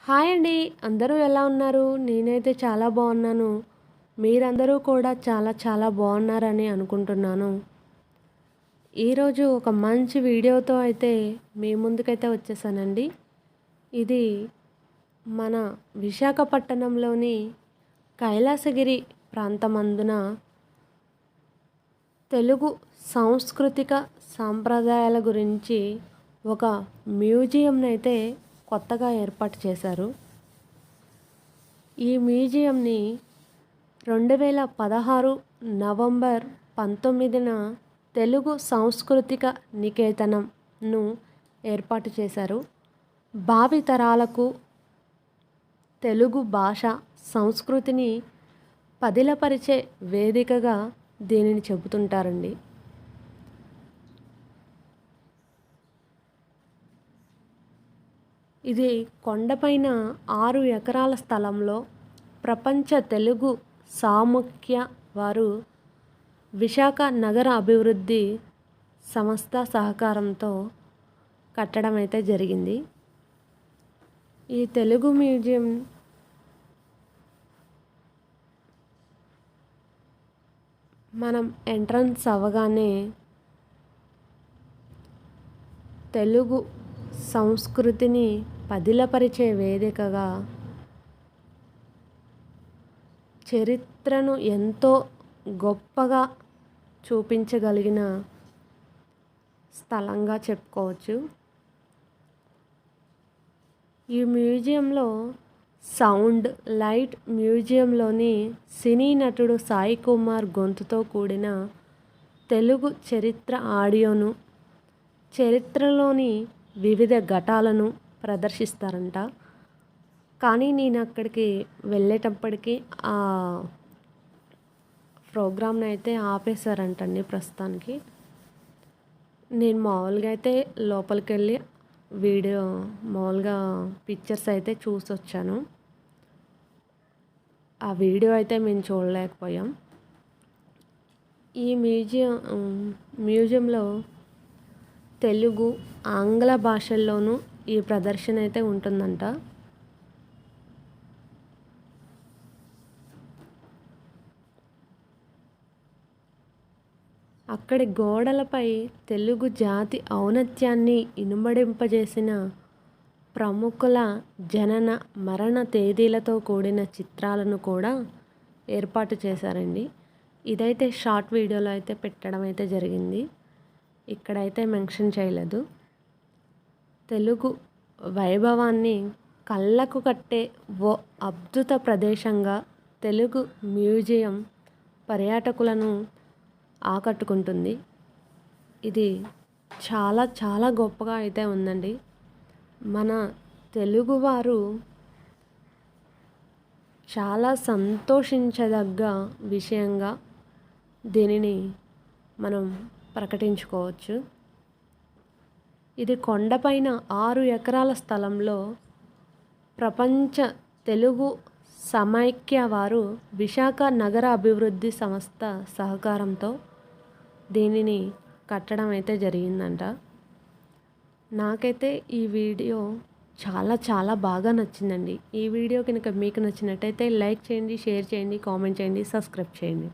Hi అండి. అందరూ ఎలా ఉన్నారు? నేనైతే చాలా బాగున్నాను. మీరందరూ కూడా చాలా చాలా బాగున్నారని అనుకుంటున్నాను. ఈరోజు ఒక మంచి వీడియోతో అయితే మీ ముందుకైతే వచ్చేసానండి. ఇది మన విశాఖపట్నంలోని కైలాసగిరి ప్రాంతమందున తెలుగు సాంస్కృతిక సాంప్రదాయాల గురించి ఒక మ్యూజియంనైతే కొత్తగా ఏర్పాటు చేశారు. ఈ మ్యూజియంని 2016 నవంబర్ 19న తెలుగు సాంస్కృతిక నికేతనంను ఏర్పాటు చేశారు. భావితరాలకు తెలుగు భాష సంస్కృతిని పదిలపరిచే వేదికగా దీనిని చెబుతుంటారండి. ఇది కొండపైన 6 ఎకరాల స్థలంలో ప్రపంచ తెలుగు సాముఖ్య వారు విశాఖ నగర అభివృద్ధి సంస్థ సహకారంతో కట్టడం అయితే జరిగింది. ఈ తెలుగు మ్యూజియం మనం ఎంట్రన్స్ అవ్వగానే తెలుగు సంస్కృతిని పదిలపరిచే వేదికగా, చరిత్రను ఎంతో గొప్పగా చూపించగలిగిన స్థలంగా చెప్పుకోవచ్చు. ఈ మ్యూజియంలో సౌండ్ లైట్ మ్యూజియంలోని సినీ నటుడు సాయి కుమార్ గొంతుతో కూడిన తెలుగు చరిత్ర ఆడియోను, చరిత్రలోని వివిధ ఘట్టాలను ప్రదర్శిస్తారంట. కానీ నేను అక్కడికి వెళ్ళేటప్పటికి ఆ ప్రోగ్రామ్ని అయితే ఆపేశారంటండి ప్రస్తుతానికి. నేను మామూలుగా అయితే లోపలికి వెళ్ళి వీడియో మామూలుగా పిక్చర్స్ అయితే చూసి వచ్చాను. ఆ వీడియో అయితే మేము చూడలేకపోయాం. ఈ మ్యూజియంలో తెలుగు, ఆంగ్ల భాషల్లోనూ ఈ ప్రదర్శన అయితే ఉంటుందంట. అక్కడి గోడలపై తెలుగు జాతి ఔన్నత్యాన్ని ఇనుమడింపజేసిన ప్రముఖుల జనన మరణ తేదీలతో కూడిన చిత్రాలను కూడా ఏర్పాటు చేశారండి. ఇదైతే షార్ట్ వీడియోలో అయితే పెట్టడం అయితే జరిగింది. ఇక్కడైతే మెన్షన్ చేయలేదు. తెలుగు వైభవాన్ని కళ్ళకు కట్టే ఓ అద్భుత ప్రదేశంగా తెలుగు మ్యూజియం పర్యాటకులను ఆకట్టుకుంటుంది. ఇది చాలా చాలా గొప్పగా అయితే ఉందండి. మన తెలుగువారు చాలా సంతోషించదగ్గ విషయంగా దీనిని మనం ప్రకటించుకోవచ్చు. ఇది కొండపైన 6 ఎకరాల స్థలంలో ప్రపంచ తెలుగు సమైక్య వారు విశాఖ నగర అభివృద్ధి సంస్థ సహకారంతో దీనిని కట్టడం అయితే జరిగిందంట. నాకైతే ఈ వీడియో చాలా చాలా బాగా నచ్చిందండి. ఈ వీడియో కనుక మీకు నచ్చినట్టయితే లైక్ చేయండి, షేర్ చేయండి, కామెంట్ చేయండి, సబ్స్క్రైబ్ చేయండి.